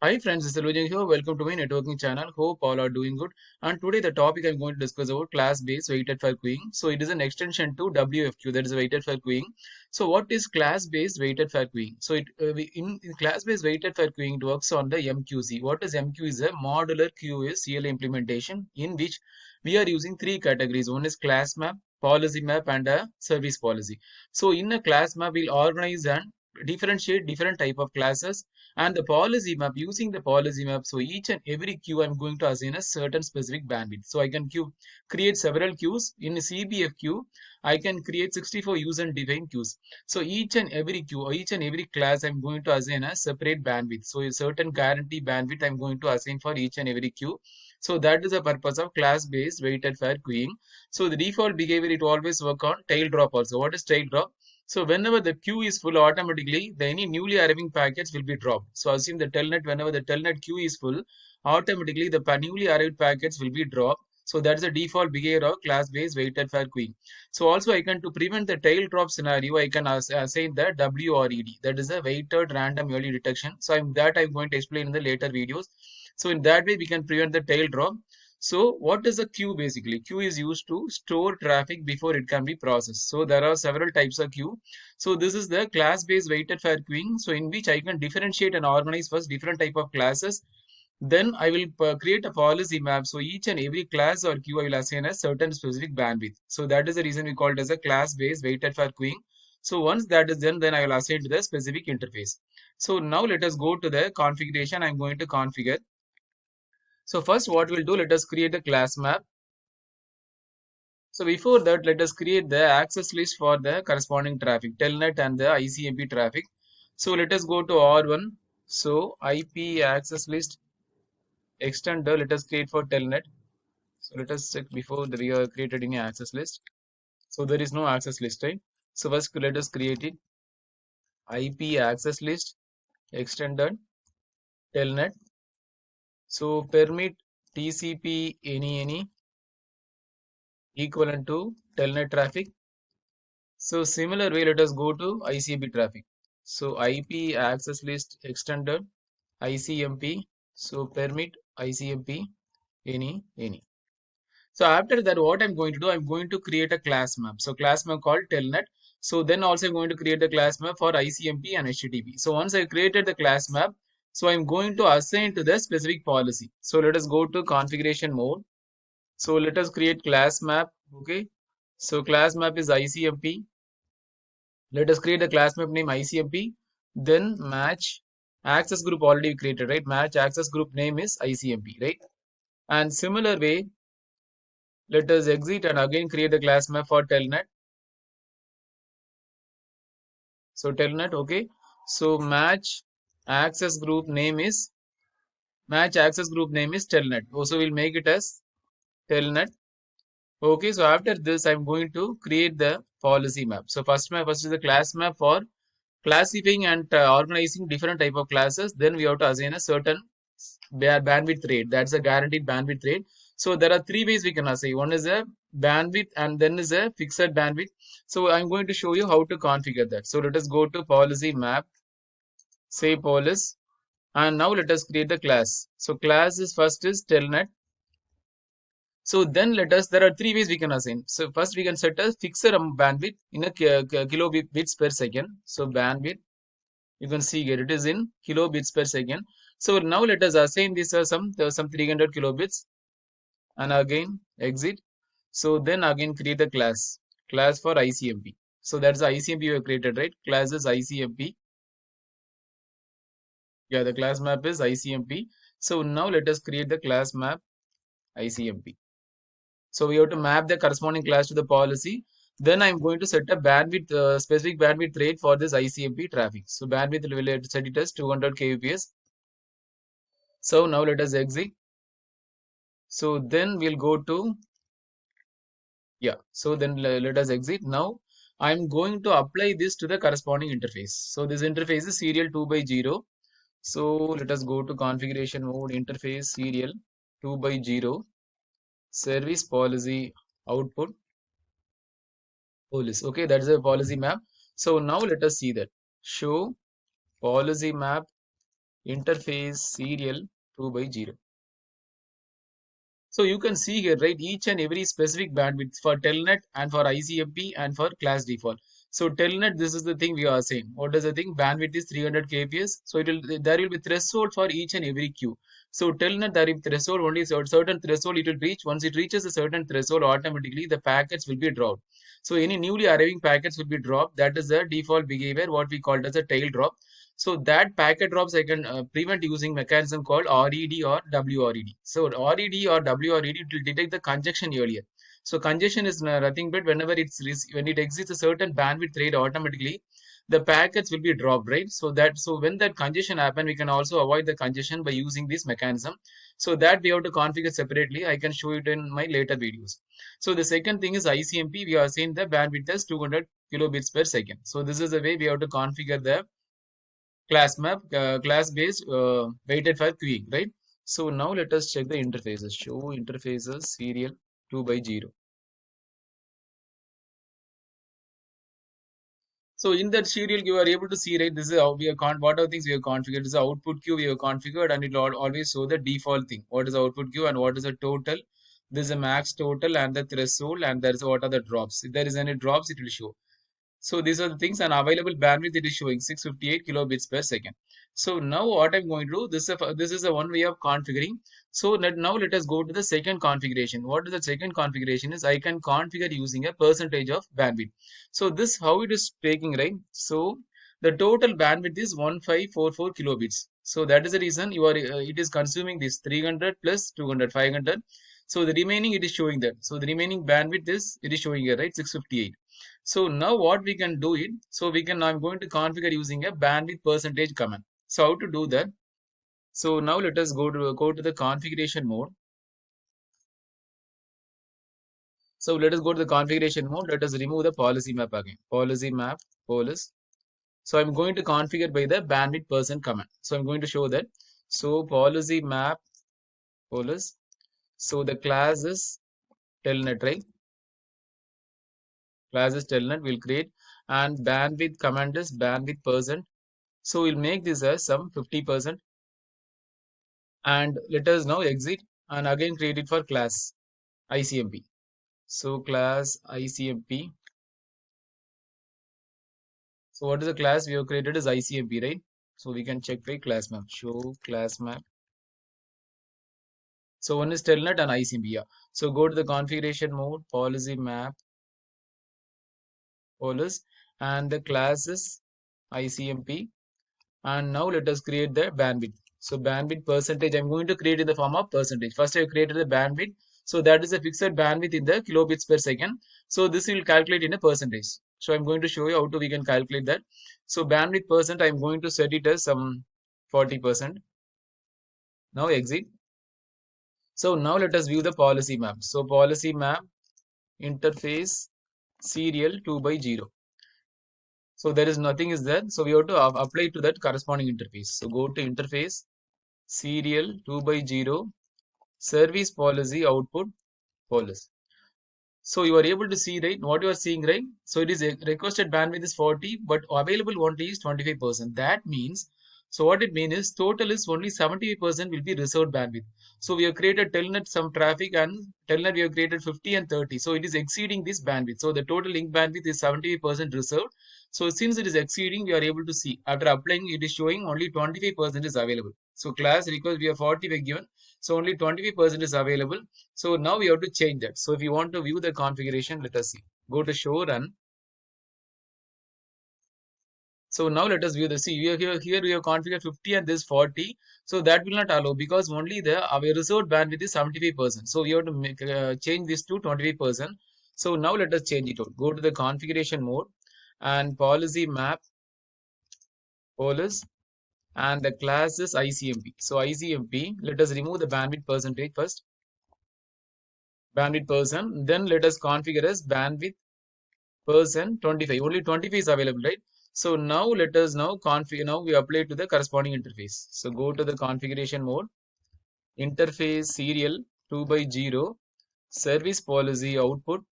Hi friends, this is Lujan here. Welcome to my networking channel. Hope all are doing good. And today the topic I'm going to discuss about class-based weighted file queuing. So it is an extension to WFQ, that is weighted file queuing. So what is class-based weighted file queuing? So in class-based weighted file queuing, it works on the MQC. What is MQ is a modular QoS CLI implementation in which we are using three categories. One is class map, policy map, and a service policy. So in a class map, we'll organize and differentiate different type of classes and the policy map, using the policy map, so each and every queue I'm going to assign a certain specific bandwidth. So I can create several queues. In CBF queue I can create 64 user defined queues. So each and every queue, each and every class I'm going to assign a separate bandwidth. So a certain guarantee bandwidth I'm going to assign for each and every queue. So that is the purpose of class based weighted fair queuing. So the default behavior, it always work on tail drop also. What is tail drop? So whenever the queue is full, automatically any newly arriving packets will be dropped. So assume the telnet, whenever the telnet queue is full, automatically the newly arrived packets will be dropped. So that's the default behavior of class-based weighted fair queuing. So also I can, to prevent the tail drop scenario, I can assign the WRED, that is a weighted random early detection. So I'm going to explain in the later videos. So in that way we can prevent the tail drop. So what is a queue basically? Queue is used to store traffic before it can be processed. So there are several types of queue. So this is the class-based weighted fair queuing. So in which I can differentiate and organize first different type of classes. Then I will create a policy map. So each and every class or queue I will assign a certain specific bandwidth. So that is the reason we call it as a class-based weighted fair queuing. So once that is done, then I will assign to the specific interface. So now let us go to the configuration. I'm going to configure. So first what we'll do, let us create a class map. So before that, let us create the access list for the corresponding traffic, telnet and the ICMP traffic. So let us go to R1. So IP access list extender, let us create for telnet. So let us check before we have created any access list. So there is no access list, right? So first let us create it. IP access list extended telnet. So permit TCP any equivalent to telnet traffic. So similar way, let us go to ICMP traffic. So IP access list extended ICMP. So permit ICMP any. So after that, what I'm going to do, I'm going to create a class map. So class map called telnet. So then also I'm going to create the class map for ICMP and HTTP. So once I created the class map, so I'm going to assign to the specific policy. So let us go to configuration mode. So let us create class map. Okay. So class map is ICMP. Let us create a class map name ICMP, then match access group already created, right? Match access group name is ICMP, right? And similar way, let us exit and again create a class map for telnet. So telnet, okay. So match access group name is telnet. Also we'll make it as telnet. Okay, so after this, I'm going to create the policy map. So first is the class map for classifying and organizing different type of classes. Then we have to assign a certain bandwidth rate. That's a guaranteed bandwidth rate. So there are three ways we can assign. One is a bandwidth and then is a fixed bandwidth. So I'm going to show you how to configure that. So let us go to policy map, say policy, and now let us create the class. So class is first is telnet. So then there are three ways we can assign. So first we can set a fixed bandwidth in a kilobits per second. So bandwidth, you can see here it is in kilobits per second. So now let us assign this some 300 kilobits and again exit. So then again create a class for ICMP. So that's the ICMP we have created, right? Class is ICMP. Yeah, the class map is ICMP. So now let us create the class map ICMP. So we have to map the corresponding class to the policy. Then I'm going to set a bandwidth, specific bandwidth rate for this ICMP traffic. So bandwidth will set it as 200 kbps. So now let us exit. So then we'll go to, yeah. So then let us exit. Now I'm going to apply this to the corresponding interface. So this interface is serial 2x0. So let us go to configuration mode, interface serial 2x0, service policy output policy. Okay, that's a policy map. So now let us see that. Show policy map interface serial 2 by 0. So you can see here, right, each and every specific bandwidth for telnet and for ICMP and for class default. So telnet, this is the thing we are saying. What is the thing? Bandwidth is 300 kbps. So there will be threshold for each and every queue. So telnet, there will be threshold, only certain threshold it will reach. Once it reaches a certain threshold, automatically the packets will be dropped. So any newly arriving packets will be dropped. That is the default behavior, what we called as a tail drop. So that packet drops I can prevent using mechanism called RED or WRED. So RED or WRED will detect the congestion earlier. So congestion is nothing but whenever when it exceeds a certain bandwidth rate, automatically the packets will be dropped, right? So when that congestion happen, we can also avoid the congestion by using this mechanism. So that we have to configure separately. I can show it in my later videos. So the second thing is ICMP. We are saying the bandwidth is 200 kilobits per second. So this is the way we have to configure the class map, class based weighted file queuing, right? So now let us check the interfaces. Show interfaces serial 2 by 0. So in that serial, you are able to see, right, this is how we are what are things we have configured. This is the output queue we have configured, and it will always show the default thing. What is the output queue and what is the total? This is a max total and the threshold, and there is what are the drops. If there is any drops, it will show. So these are the things, and available bandwidth it is showing 658 kilobits per second. So now what I'm going to do, this is the one way of configuring. So now let us go to the second configuration. What is the second configuration is I can configure using a percentage of bandwidth. So this how it is taking, right? So the total bandwidth is 1544 kilobits. So that is the reason you are it is consuming this 300 plus 200 500. So the remaining it is showing that. So the remaining bandwidth is it is showing here, right, 658. So now what we can do it, so we can, I'm going to configure using a bandwidth percentage command. So how to do that? So now let us go to the configuration mode. So let us go to the configuration mode. Let us remove the policy map again. Policy map, polis. So I'm going to configure by the bandwidth percent command. So I'm going to show that. So policy map, polis. So the class is telnet, right? Class is telnet will create, and bandwidth command is bandwidth percent. So we'll make this as some 50%. And let us now exit and again create it for class ICMP. So class ICMP. So what is the class we have created is ICMP, right? So we can check by class map. Show class map. So one is telnet and ICMP. Yeah. So go to the configuration mode, policy map, polis, and the class is ICMP. And now let us create the bandwidth. So bandwidth percentage, I'm going to create in the form of percentage. First I created the bandwidth. So that is a fixed bandwidth in the kilobits per second. So this will calculate in a percentage. So I'm going to show you how to we can calculate that. So bandwidth percent, I'm going to set it as some 40%. Now exit. So now let us view the policy map. So policy map, interface, serial 2 by 0. So there is nothing is there. So we have to apply to that corresponding interface. So go to interface, serial 2 by 0, service policy output policy. So you are able to see, right, what you are seeing, right? So it is a requested bandwidth is 40, but available only is 25%. That means, so what it means is total is only 75% will be reserved bandwidth. So we have created telnet some traffic, and telnet we have created 50 and 30. So it is exceeding this bandwidth. So the total link bandwidth is 75% reserved. So since it is exceeding, we are able to see after applying it is showing only 25% is available. So class request we have 40 were given. So only 25% is available. So now we have to change that. So if you want to view the configuration, let us see. Go to show run. So now let us view the see here we have configured 50 and this 40. So that will not allow because only our reserved bandwidth is 75%. So we have to make, change this to 25%. So now let us change it out. Go to the configuration mode and policy map polis, and the class is ICMP. So ICMP, let us remove the bandwidth percentage first. Bandwidth percent, then let us configure as bandwidth percent 25. Only 25 is available, right? So now let us now configure. Now we apply to the corresponding interface. So go to the configuration mode, interface serial 2 by 0, service policy output,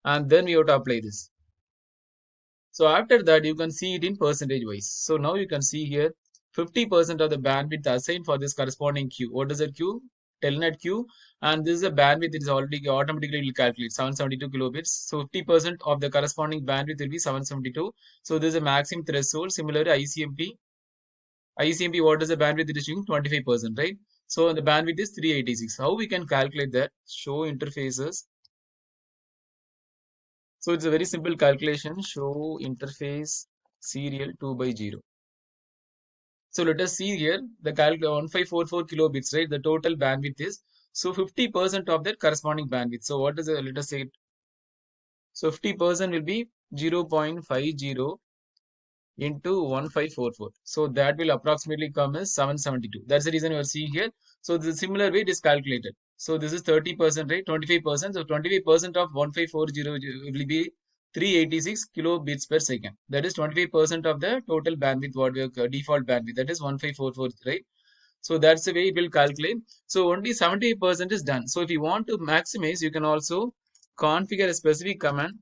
and then we have to apply this. So after that, you can see it in percentage wise. So now you can see here 50% of the bandwidth assigned for this corresponding queue. What is that queue? Telnet queue, and this is a bandwidth it is already automatically will calculate 772 kilobits. So 50% of the corresponding bandwidth will be 772. So this is a maximum threshold. Similarly, ICMP, what is the bandwidth it is using? 25%, right? So the bandwidth is 386. How we can calculate that? Show interfaces. So it's a very simple calculation. Show interface serial 2 by 0. So let us see here the 1544 kilobits, right? The total bandwidth is, so 50% of that corresponding bandwidth. So what is the, let us say, so 50% will be 0.50 into 1544. So that will approximately come as 772. That's the reason you are seeing here. So the similar way it is calculated. So this is 30%, right? 25%. So 25% of 1540 will be 386 kilobits per second. That is 25% of the total bandwidth, what we have default bandwidth. That is 1544, right? So that's the way it will calculate. So only 70% is done. So if you want to maximize, you can also configure a specific command,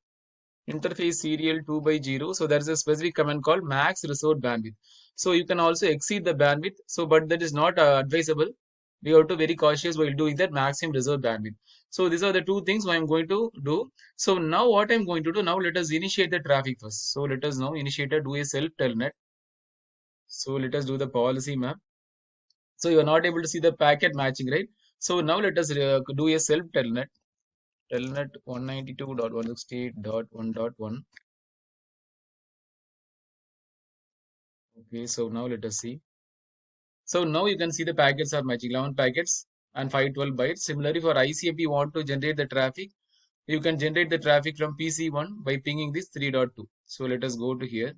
interface serial 2 by 0. So there is a specific command called max reserved bandwidth. So you can also exceed the bandwidth. So but that is not advisable. We have to be very cautious while doing that maximum reserved bandwidth. So these are the two things I'm going to do. So now what I'm going to do, now let us initiate the traffic first. So let us now initiate do a self telnet. So let us do the policy map. So you are not able to see the packet matching, right? So now let us do a self telnet. Telnet 192.168.1.1. Okay, so now let us see. So now you can see the packets are matching 11 packets and 512 bytes. Similarly, for ICMP, you want to generate the traffic. You can generate the traffic from PC1 by pinging this 3.2. So let us go to here.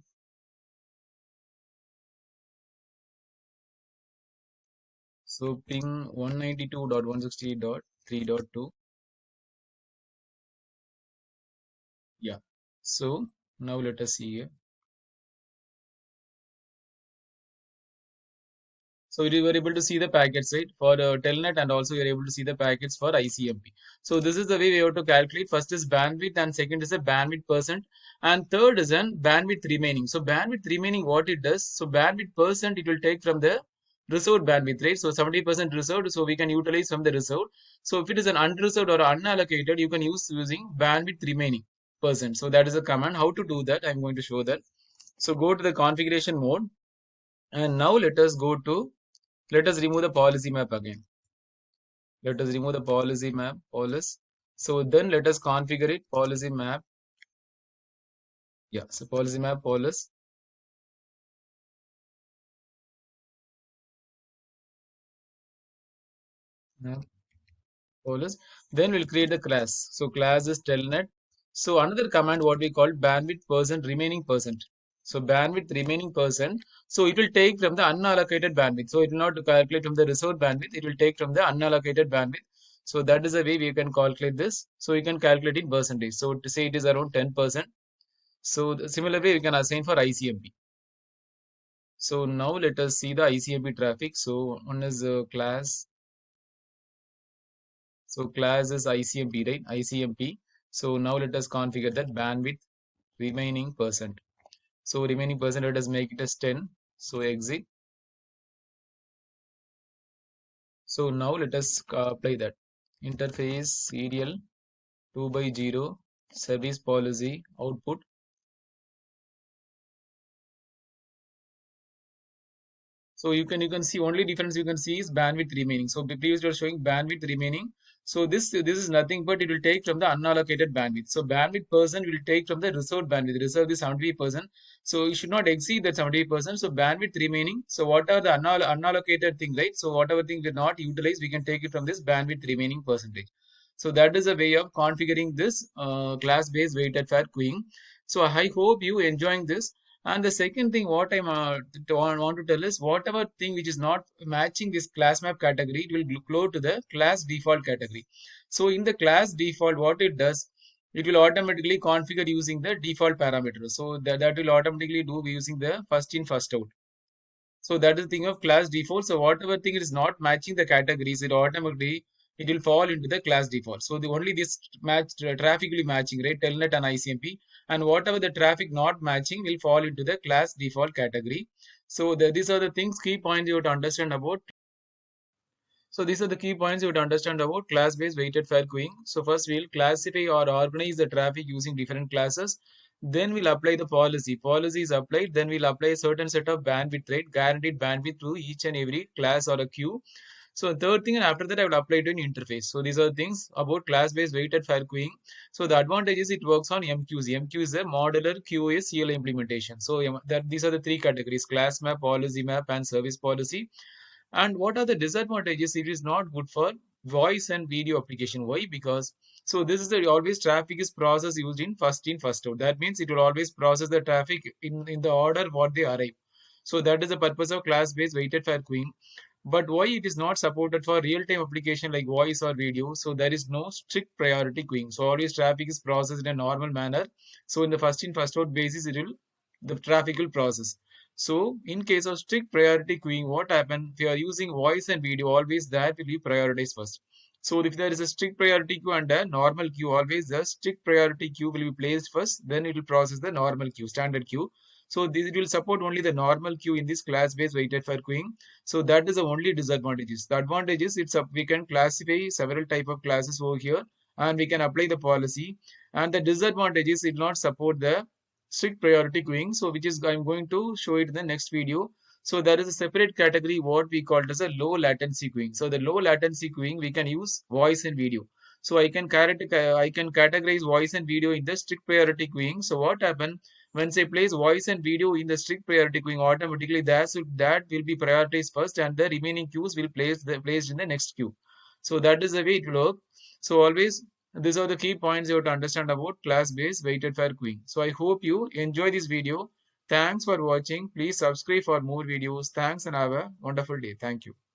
So ping 192.168.3.2. Yeah. So now let us see here. So you were able to see the packets, right, for Telnet, and also you're able to see the packets for ICMP. So this is the way we have to calculate. First is bandwidth, and second is a bandwidth percent, and third is an bandwidth remaining. So bandwidth remaining, what it does? So bandwidth percent, it will take from the reserved bandwidth, right? So 70% reserved, so we can utilize from the reserved. So if it is an unreserved or unallocated, you can use using bandwidth remaining percent. So that is a command. How to do that? I'm going to show that. So go to the configuration mode, and now let us remove the policy map again. Let us remove the policy map, policy. So then let us configure it, policy map. Yeah, so policy map, policy. Map, policy. Then we'll create the class. So class is telnet. So another command, what we call bandwidth percent remaining percent. So bandwidth remaining percent. So it will take from the unallocated bandwidth. So it will not calculate from the reserved bandwidth. It will take from the unallocated bandwidth. So that is the way we can calculate this. So you can calculate in percentage. So to say it is around 10%. So the similar way we can assign for ICMP. So now let us see the ICMP traffic. So one is class. So class is ICMP, right? ICMP. So now let us configure that bandwidth remaining percent. So remaining percent, let us make it as 10. So exit. So now let us apply that. Interface serial 2 by 0 service policy output. So you can see only difference you can see is bandwidth remaining. So previously you are showing bandwidth remaining. So this is nothing but it will take from the unallocated bandwidth. So bandwidth percent will take from the reserved bandwidth. Reserved is 70%. So you should not exceed that 70%. So bandwidth remaining. So whatever the unallocated thing, right? So whatever thing we not utilize, we can take it from this bandwidth remaining percentage. So that is a way of configuring this class-based weighted fair queuing. So I hope you enjoying this. And the second thing what I want to tell is whatever thing which is not matching this class map category, it will flow to the class default category. So in the class default, what it does, it will automatically configure using the default parameters. So that will automatically do using the first in, first out. So that is the thing of class default. So whatever thing is not matching the categories, it automatically it will fall into the class default. So the only this match traffic will be matching, right? Telnet and ICMP, and whatever the traffic not matching will fall into the class default category. So these are the things, key points you have to understand about. So these are the key points you have to understand about class-based weighted fair queuing. So first we'll classify or organize the traffic using different classes. Then we'll apply the policy. Policy is applied. Then we'll apply a certain set of bandwidth rate, guaranteed bandwidth to each and every class or a queue. So third thing, and after that I will apply to an interface. So these are the things about class-based weighted fair queuing. So the advantage is it works on MQs. MQ is a modular QoS CLI implementation. So these are the three categories: class map, policy map, and service policy. And what are the disadvantages? It is not good for voice and video application. Why? Because so this is the always traffic is processed used in first out. That means it will always process the traffic in the order what they arrive. So that is the purpose of class-based weighted fair queuing. But why it is not supported for real-time application like voice or video? So there is no strict priority queuing. So always traffic is processed in a normal manner. So in the first in first out basis, the traffic will process. So in case of strict priority queuing, what happens if you are using voice and video? Always that will be prioritized first. So if there is a strict priority queue and a normal queue, always the strict priority queue will be placed first. Then it will process the normal queue, standard queue. So this will support only the normal queue in this class-based weighted fair queuing. So that is the only disadvantages. The advantages we can classify several type of classes over here, and we can apply the policy. And the disadvantages it not support the strict priority queuing. So which is I'm going to show it in the next video. So there is a separate category what we call as a low latency queuing. So the low latency queuing we can use voice and video. So I can categorize voice and video in the strict priority queuing. So what happen when say place voice and video in the strict priority queuing, automatically that will be prioritized first, and the remaining queues will placed in the next queue. So that is the way it will work. So always these are the key points you have to understand about class-based weighted fair queuing. So I hope you enjoy this video. Thanks for watching. Please subscribe for more videos. Thanks and have a wonderful day. Thank you.